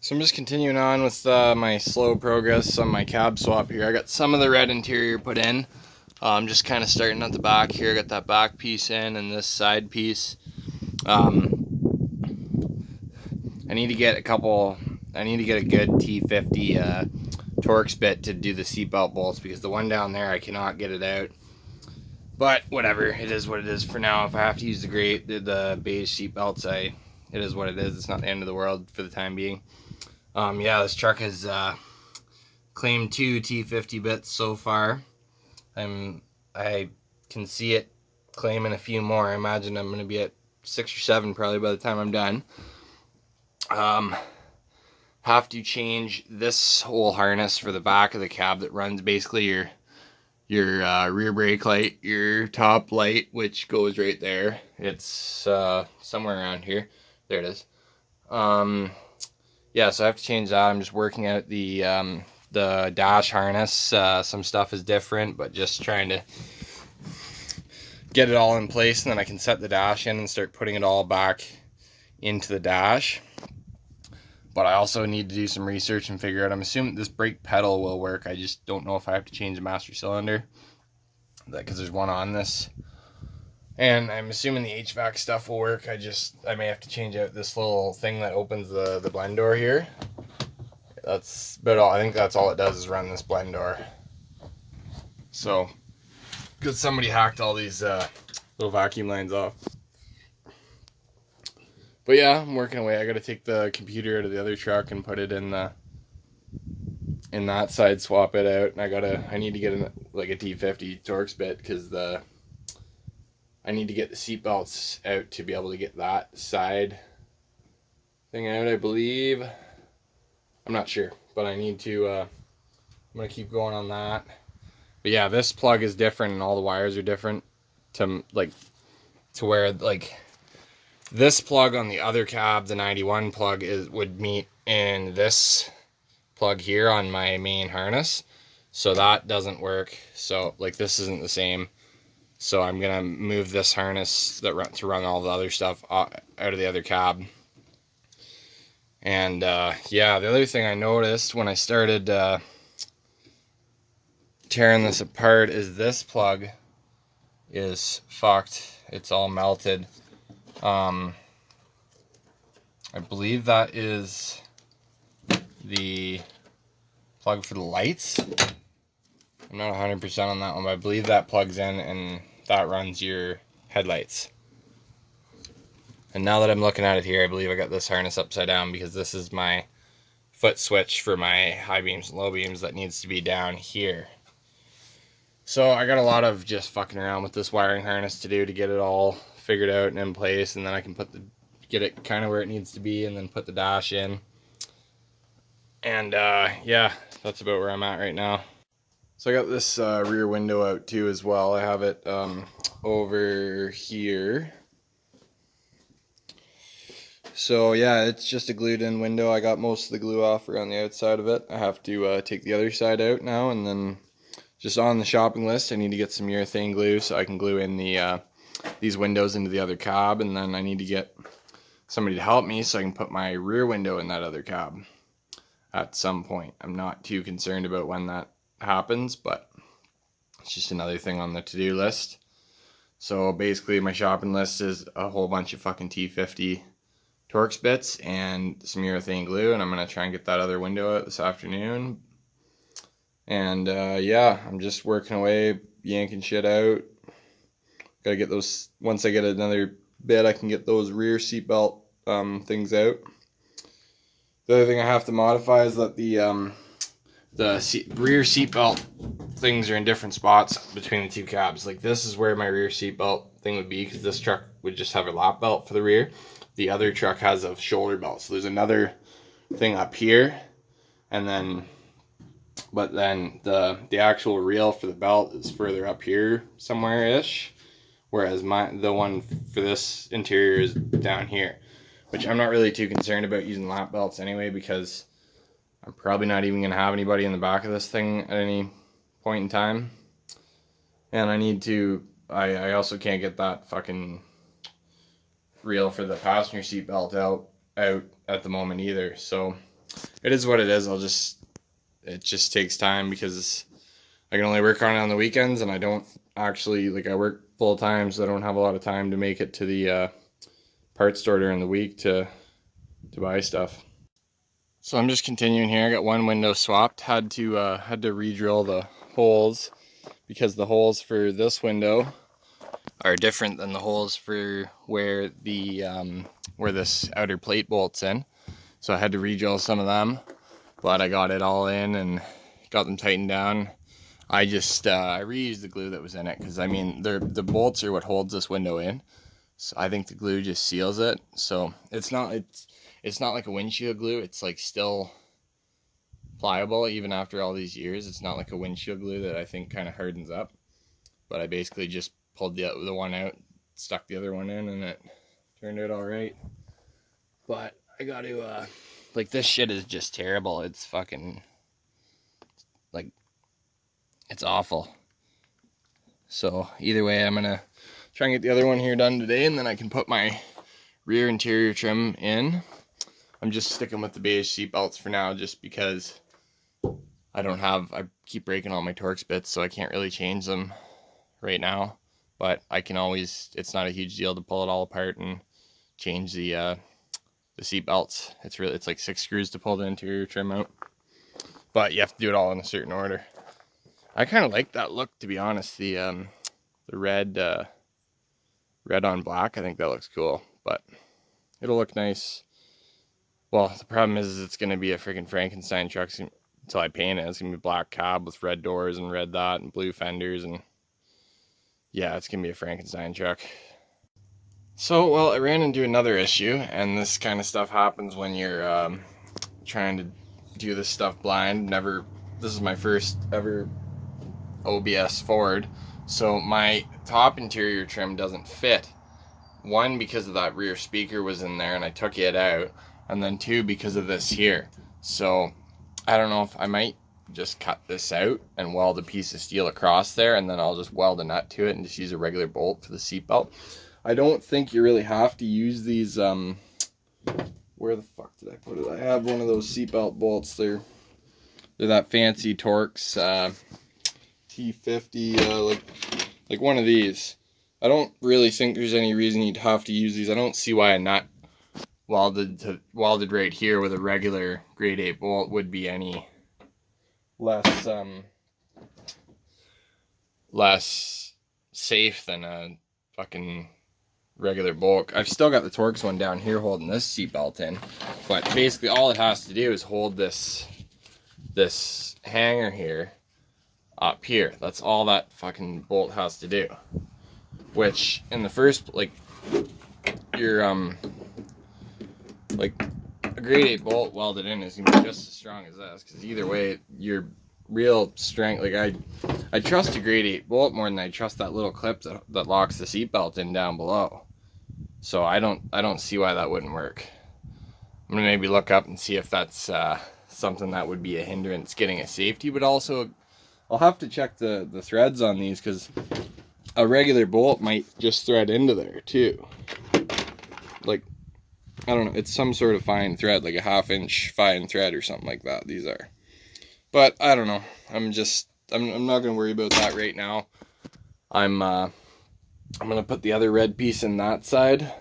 So I'm just continuing on with my slow progress on my cab swap here. I got some of the red interior put in. I'm just kind of starting at the back here. I got that back piece in and this side piece. I need to get a couple. I need to get a good T50 Torx bit to do the seatbelt bolts because the one down there I cannot get it out. But whatever, it is what it is for now. If I have to use the beige seatbelts, it is what it is. It's not the end of the world for the time being. Yeah, this truck has claimed 2 T50 bits so far. I can see it claiming a few more. I imagine I'm going to be at 6 or 7 probably by the time I'm done. Have to change this whole harness for the back of the cab that runs basically your rear brake light, your top light, which goes right there. It's somewhere around here. There it is. Yeah, so I have to change that. I'm just working out the dash harness. Some stuff is different, but just trying to get it all in place, and then I can set the dash in and start putting it all back into the dash. But I also need to do some research and figure out. I'm assuming this brake pedal will work. I just don't know if I have to change the master cylinder, because there's one on this. And I'm assuming the HVAC stuff will work. I may have to change out this little thing that opens the blend door here. That's about all. I think that's all it does is run this blend door. So, because somebody hacked all these little vacuum lines off. But yeah, I'm working away. I got to take the computer out of the other truck and put it in that side, swap it out, and I need to get a T50 Torx bit because I need to get the seat belts out to be able to get that side thing out, I believe. I'm not sure, but I need to, I'm going to keep going on that. But yeah, this plug is different and all the wires are different to where this plug on the other cab, the 91 plug, would meet in this plug here on my main harness. So that doesn't work. So this isn't the same. So I'm going to move this harness to run all the other stuff out of the other cab. And yeah, the other thing I noticed when I started tearing this apart is this plug is fucked. It's all melted. I believe that is the plug for the lights. I'm not 100% on that one, but I believe that plugs in and that runs your headlights. And now that I'm looking at it here, I believe I got this harness upside down because this is my foot switch for my high beams and low beams that needs to be down here. So I got a lot of just fucking around with this wiring harness to do to get it all figured out and in place, and then I can get it kind of where it needs to be and then put the dash in. And yeah, that's about where I'm at right now. So I got this rear window out too as well. I have it over here. So yeah, it's just a glued in window. I got most of the glue off around the outside of it. I have to take the other side out now, and then just on the shopping list I need to get some urethane glue so I can glue in these windows into the other cab, and then I need to get somebody to help me so I can put my rear window in that other cab at some point. I'm not too concerned about when that happens, but it's just another thing on the to-do list. So basically my shopping list is a whole bunch of fucking T50 Torx bits and some urethane glue, and I'm going to try and get that other window out this afternoon. And yeah, I'm just working away, yanking shit out. Gotta get those, once I get another bit, I can get those rear seatbelt things out. The other thing I have to modify is that the rear seatbelt things are in different spots between the two cabs. This is where my rear seatbelt thing would be, because this truck would just have a lap belt for the rear. The other truck has a shoulder belt. So there's another thing up here, and then, but then the actual reel for the belt is further up here somewhere-ish. Whereas the one for this interior is down here, which I'm not really too concerned about using lap belts anyway, because I'm probably not even going to have anybody in the back of this thing at any point in time. And I also can't get that fucking reel for the passenger seat belt out at the moment either. So it is what it is. It just takes time because I can only work on it on the weekends, and I don't actually, like, I work full time, so I don't have a lot of time to make it to the parts store during the week to buy stuff. So I'm just continuing here. I got one window swapped. Had to re-drill the holes because the holes for this window are different than the holes for where the where this outer plate bolts in. So I had to re-drill some of them, but I got it all in and got them tightened down. I just I reused the glue that was in it because I mean the bolts are what holds this window in. So I think the glue just seals it. So it's not like a windshield glue. It's like still pliable even after all these years. It's not like a windshield glue that I think kind of hardens up. But I basically just pulled the one out, stuck the other one in, and it turned out all right. But I got to like, this shit is just terrible. It's fucking, like, it's awful. So either way, I'm gonna try and get the other one here done today, and then I can put my rear interior trim in. I'm just sticking with the beige seat belts for now, just because I keep breaking all my Torx bits, so I can't really change them right now. But I can always, it's not a huge deal to pull it all apart and change the seat belts. It's like 6 screws to pull the interior trim out. But you have to do it all in a certain order. I kind of like that look, to be honest. The red on black, I think that looks cool. But it'll look nice. Well, the problem is it's going to be a freaking Frankenstein truck until I paint it. It's going to be black cab with red doors and red that and blue fenders, and yeah, it's going to be a Frankenstein truck. So, well, I ran into another issue, and this kind of stuff happens when you're trying to do this stuff blind. This is my first ever OBS Ford, so my top interior trim doesn't fit. One, because of that rear speaker was in there and I took it out, and then two, because of this here. So I don't know if I might just cut this out and weld a piece of steel across there, and then I'll just weld a nut to it and just use a regular bolt for the seatbelt. I don't think you really have to use these, where the fuck did I put it? I have one of those seatbelt bolts. They're that fancy Torx F250, like one of these. I don't really think there's any reason you'd have to use these. I don't see why a nut welded right here with a regular grade 8 bolt would be any less safe than a fucking regular bolt. I've still got the Torx one down here holding this seatbelt in, but basically all it has to do is hold this hanger here up here. That's all that fucking bolt has to do. Which in the first, like, your like a grade 8 bolt welded in is gonna be just as strong as this, because either way your real strength, like, I trust a grade 8 bolt more than I trust that little clip that locks the seatbelt in down below. So I don't see why that wouldn't work. I'm gonna maybe look up and see if that's something that would be a hindrance getting a safety, but also I'll have to check the threads on these, because a regular bolt might just thread into there too. Like, I don't know, it's some sort of fine thread, like a 1/2 inch fine thread or something like that, these are. But I don't know, I'm not gonna worry about that right now. I'm gonna put the other red piece in that side,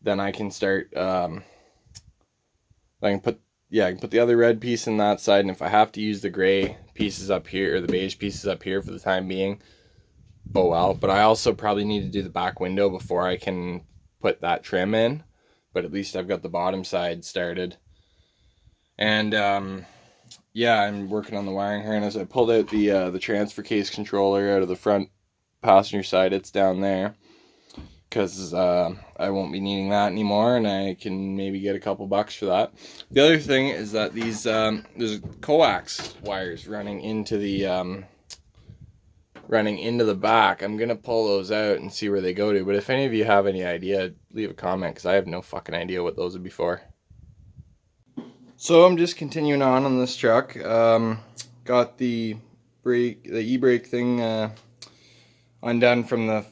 then I can start I can put the other red piece in that side, and if I have to use the gray pieces up here, or the beige pieces up here for the time being, oh well. But I also probably need to do the back window before I can put that trim in, but at least I've got the bottom side started. And yeah, I'm working on the wiring harness. I pulled out the transfer case controller out of the front passenger side. It's down there, because I won't be needing that anymore, and I can maybe get a couple bucks for that. The other thing is that these there's coax wires running into the back. I'm gonna pull those out and see where they go to, but if any of you have any idea, leave a comment, because I have no fucking idea what those would be for. So I'm just continuing on this truck. Got the e-brake thing undone from the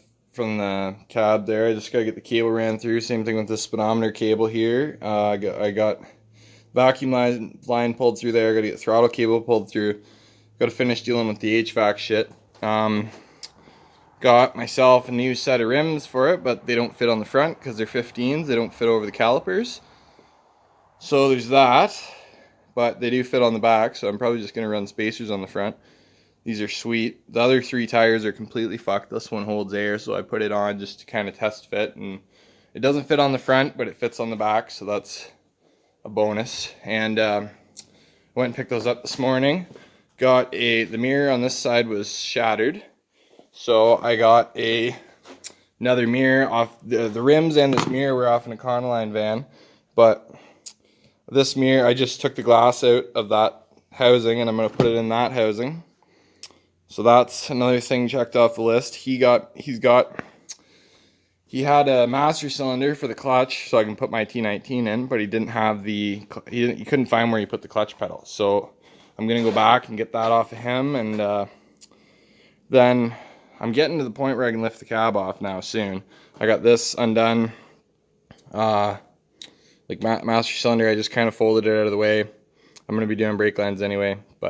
cab there. I just gotta get the cable ran through. Same thing with the speedometer cable here. I got vacuum line pulled through there. Got to get throttle cable pulled through. Got to finish dealing with the HVAC shit. Got myself a new set of rims for it, but they don't fit on the front because they're 15s. They don't fit over the calipers. So there's that, but they do fit on the back, so I'm probably just going to run spacers on the front. These are sweet. The other 3 tires are completely fucked. This one holds air, so I put it on just to kind of test fit, and it doesn't fit on the front, but it fits on the back, so that's a bonus. And went and picked those up this morning. Got the mirror on this side was shattered, so I got another mirror off. The rims and this mirror were off in a Econoline van, but this mirror, I just took the glass out of that housing and I'm going to put it in that housing. So that's another thing checked off the list. He had a master cylinder for the clutch so I can put my T19 in, but he didn't have he couldn't find where he put the clutch pedal. So I'm going to go back and get that off of him, and then I'm getting to the point where I can lift the cab off now soon. I got this undone. Like master cylinder, I just kind of folded it out of the way. I'm going to be doing brake lines anyway.